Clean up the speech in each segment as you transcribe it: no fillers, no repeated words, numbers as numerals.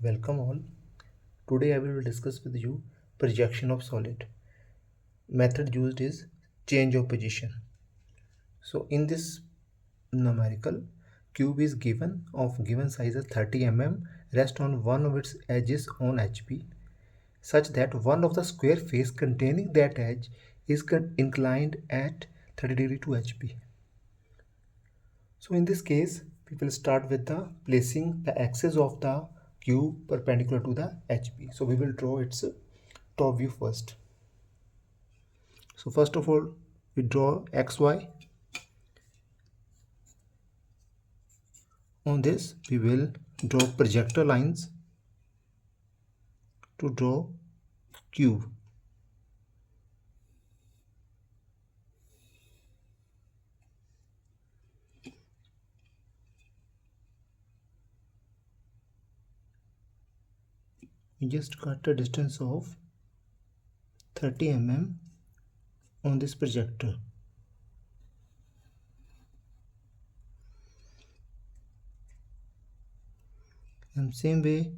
Welcome all. Today I will discuss with you projection of solid. Method used is change of position. So in this numerical, cube is given of given size as 30 mm, rest on one of its edges on HP, such that one of the square face containing that edge is inclined at 30 degree to HP. So in this case, we will start with the placing the axis of the cube perpendicular to the HP. So we will draw its top view first. So first of all, we draw XY. On this, we will draw projector lines to draw cube. We just cut a distance of 30 mm on this projector. And same way,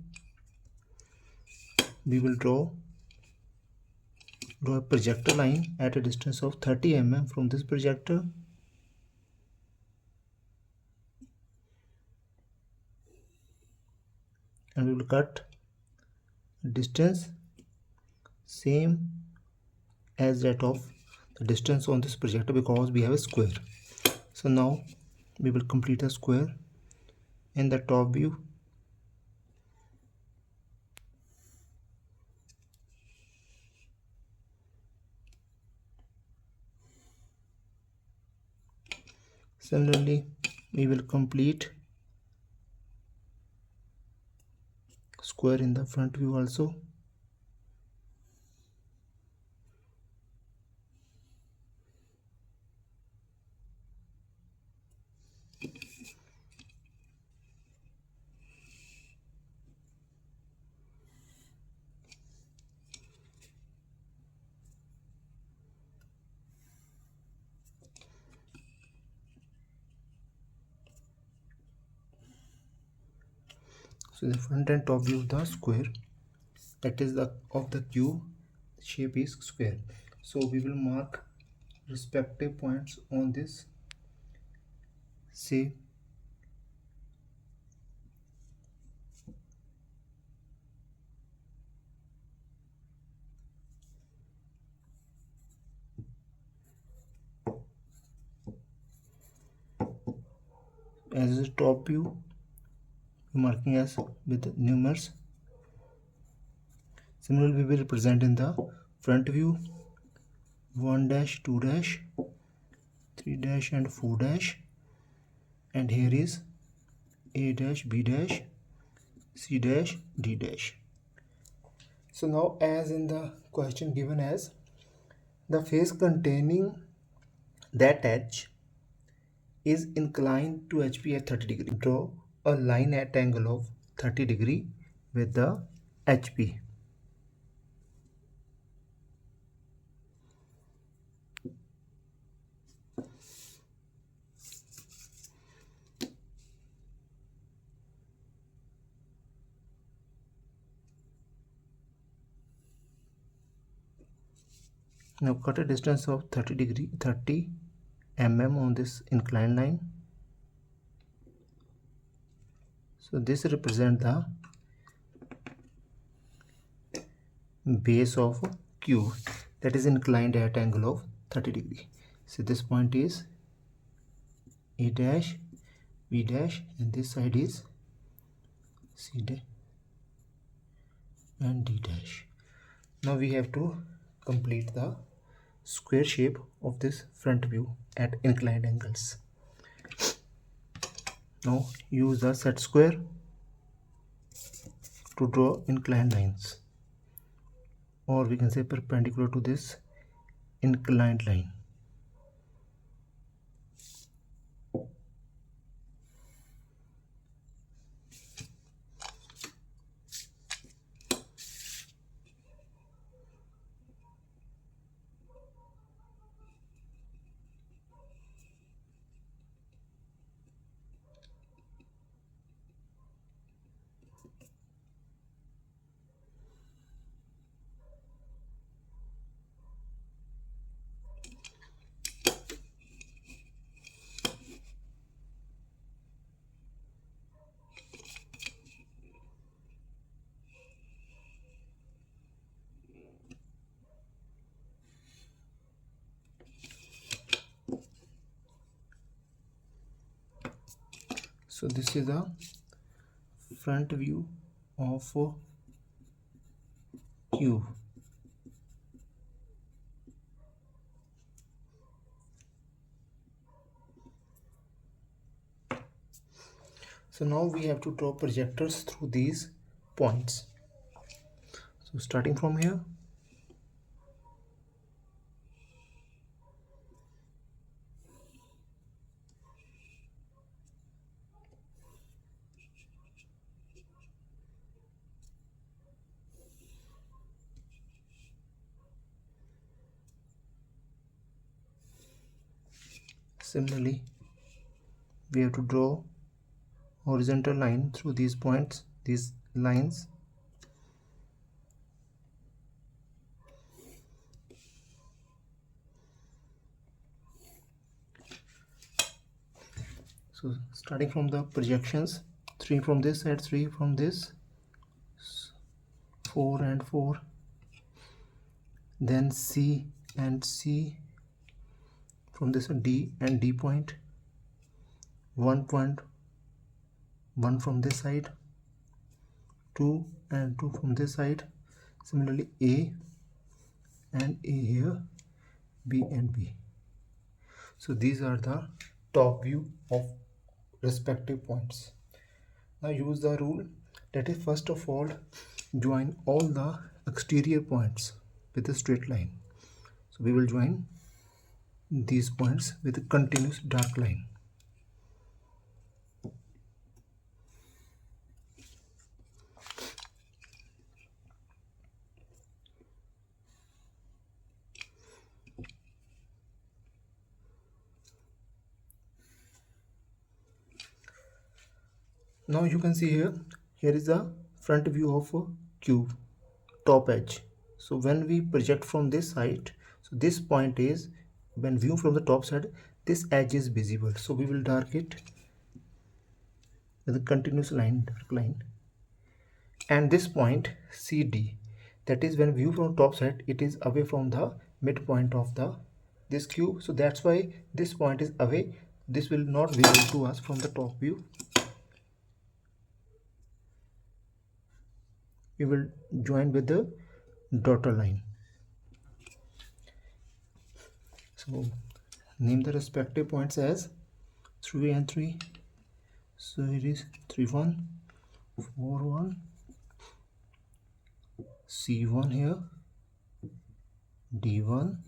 we will draw a projector line at a distance of 30 mm from this projector. And we will cut distance same as that of the distance on this projector because we have a square. So now we will complete a square in the top view. Similarly, we will complete square in the front view also. So the front and top view of the square, that is the of the cube, shape is square. So we will mark respective points on this. Say as a top view, marking as with numerals. Similarly, we will represent in the front view 1 dash, 2 dash, 3 dash and 4 dash, and here is A dash, B dash, C dash, D dash. So now, as in the question given as the face containing that edge is inclined to HP at 30 degree. Draw a line at angle of 30 degree with the HP. Now cut a distance of 30 mm on this inclined line. So this represents the base of cube that is inclined at angle of 30 degree. So this point is A dash, B dash, and this side is C dash and D dash. Now we have to complete the square shape of this front view at inclined angles. Now use the set square to draw inclined lines, or we can say perpendicular to this inclined line. So this is the front view of cube. So now we have to draw projectors through these points. So starting from here, similarly we have to draw horizontal line through these points, these lines. So starting from the projections, 3 from this side, 3 from this, 4 and 4, then C and C, from this D and D point, 1 point, 1 from this side, 2 and 2 from this side, similarly A and A here, B and B. So these are the top view of respective points. Now use the rule, that is, first of all join all the exterior points with a straight line. So we will join these points with a continuous dark line. Now you can see here is the front view of a cube, top edge. So when we project from this side, so this point is, when view from the top side, this edge is visible. So we will dark it with a continuous line, dark line. And this point CD, that is, when view from top side, it is away from the midpoint of the this cube. So that's why this point is away. This will not visible to us from the top view. We will join with the dotted line. So name the respective points as 3 and 3. So it is 3 1, 4 1, C 1 here, D 1,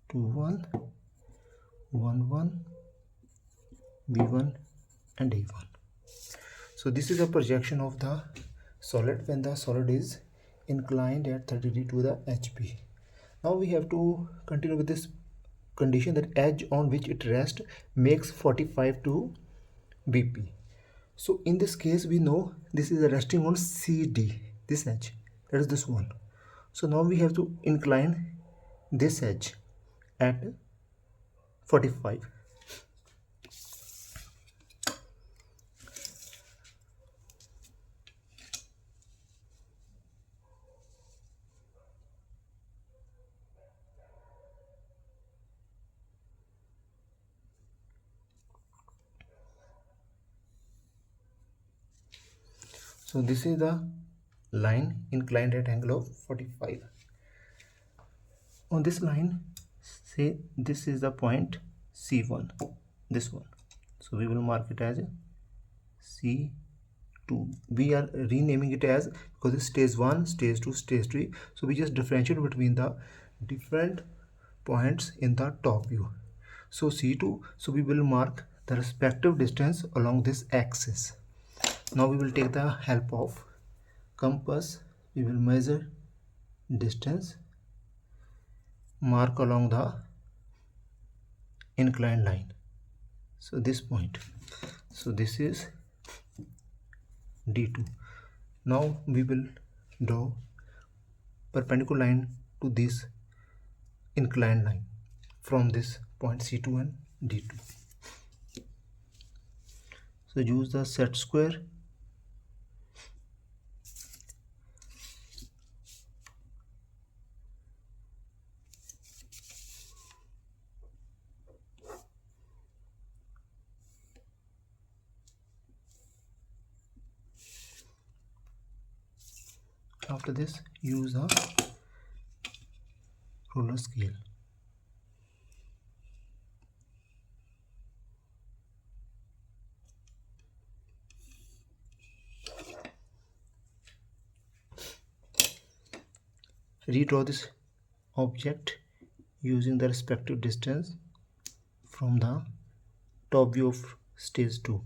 2 1, 1 1, B 1 and A 1. So this is a projection of the solid when the solid is inclined at 30 degree to the HP. Now we have to continue with this condition, that edge on which it rests makes 45 to BP. So in this case we know this is resting on CD, this edge, that is this one. So now we have to incline this edge at 45. So this is the line inclined at angle of 45. On this line, say this is the point C1, this one. So we will mark it as C2. We are renaming it as, because it's stage 1, stage 2, stage 3. So we just differentiate between the different points in the top view. So C2, so we will mark the respective distance along this axis. Now we will take the help of compass. We will measure distance, mark along the inclined line. So this point, so this is D2. Now we will draw perpendicular line to this inclined line from this point C2 and D2. So use the set square. After this, use a roller scale. Redraw this object using the respective distance from the top view of stage 2.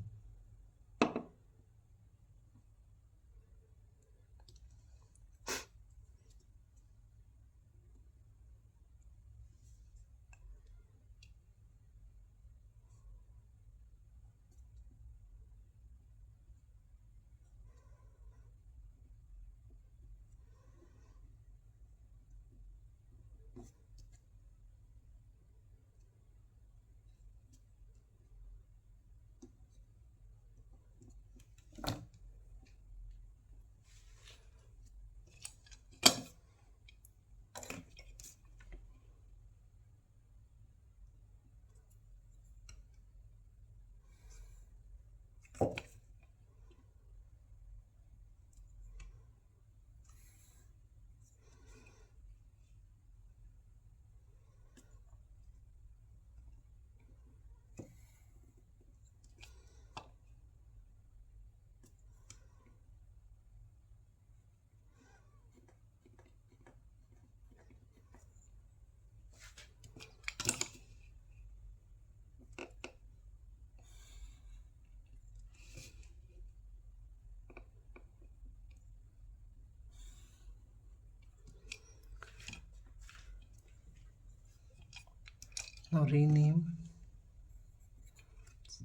Now rename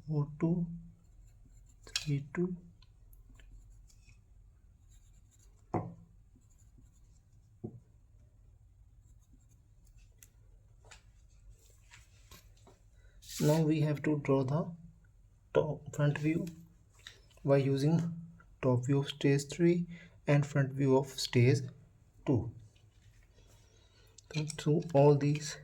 4232. Now we have to draw the front view by using top view of stage 3 and front view of stage 2. So through all these,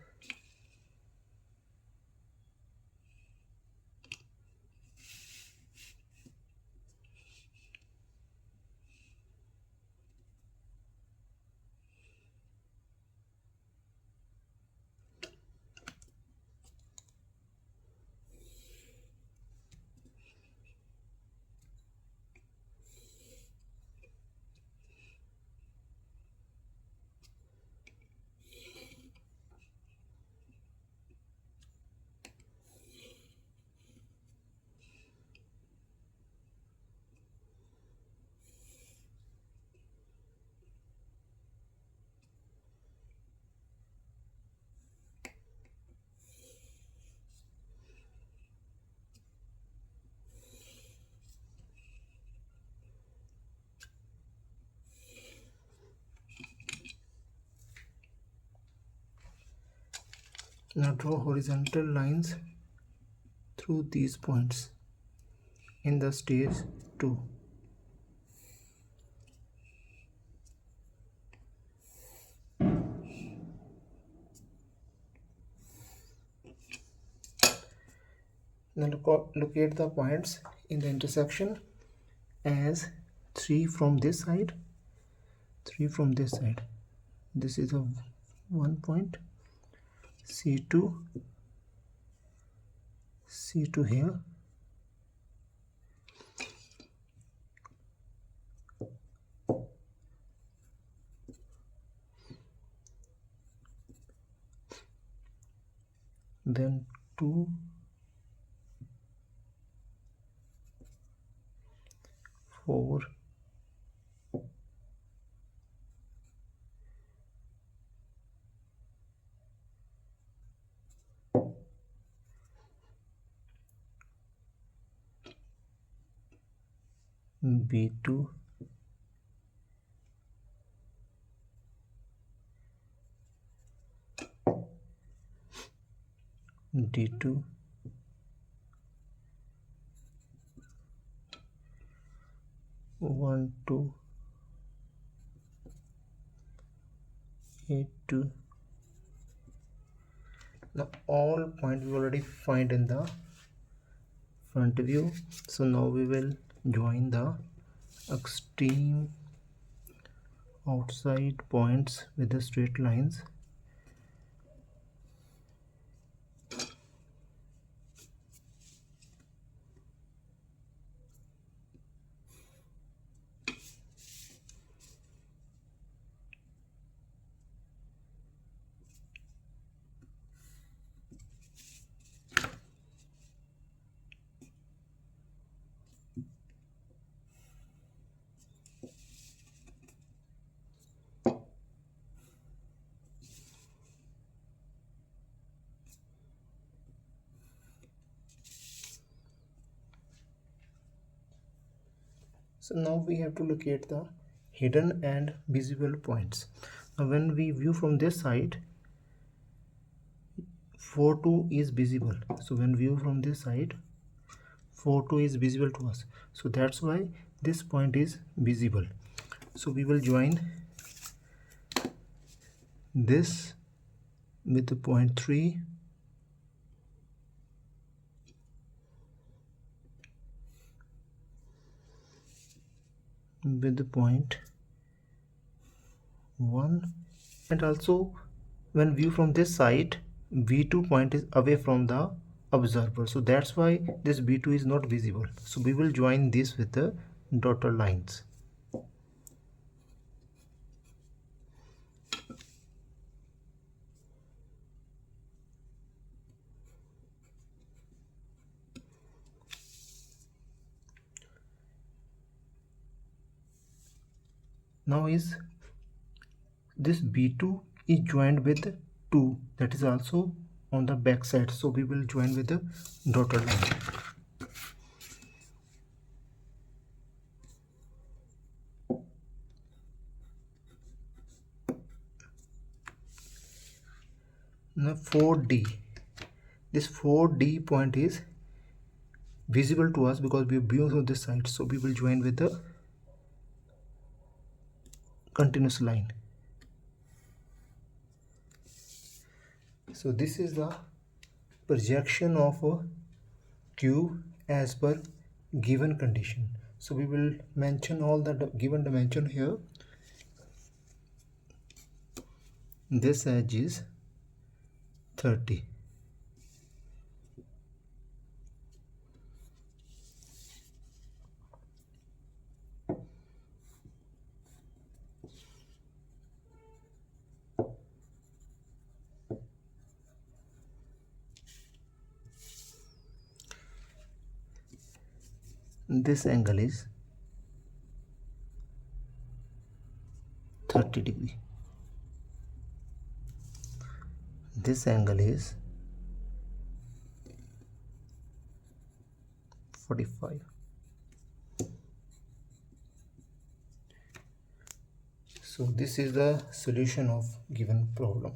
now draw horizontal lines through these points in the stage 2. Now locate the points in the intersection as 3 from this side, 3 from this side. This is a 1 point, C2, C2 here, then 2, 4, B2, D2, 1, 2, 8, 2. Now all points we already find in the front view. So now we will join the extreme outside points with the straight lines. So now we have to locate the hidden and visible points. Now when we view from this side, 4 2 is visible. So when view from this side, 4 2 is visible to us. So that's why this point is visible. So we will join this with the point 3, with the point 1, and also when view from this side, V2 point is away from the observer, so that's why this B2 is not visible. So we will join this with the dotted lines. Now is this B2 is joined with 2, that is also on the back side, so we will join with the dotted line. Now 4D, this 4D point is visible to us because we view on this side, so we will join with the continuous line. So this is the projection of a cube as per given condition. So we will mention all the given dimension here. This edge is 30. This angle is 30 degree. This angle is 45. So this is the solution of given problem.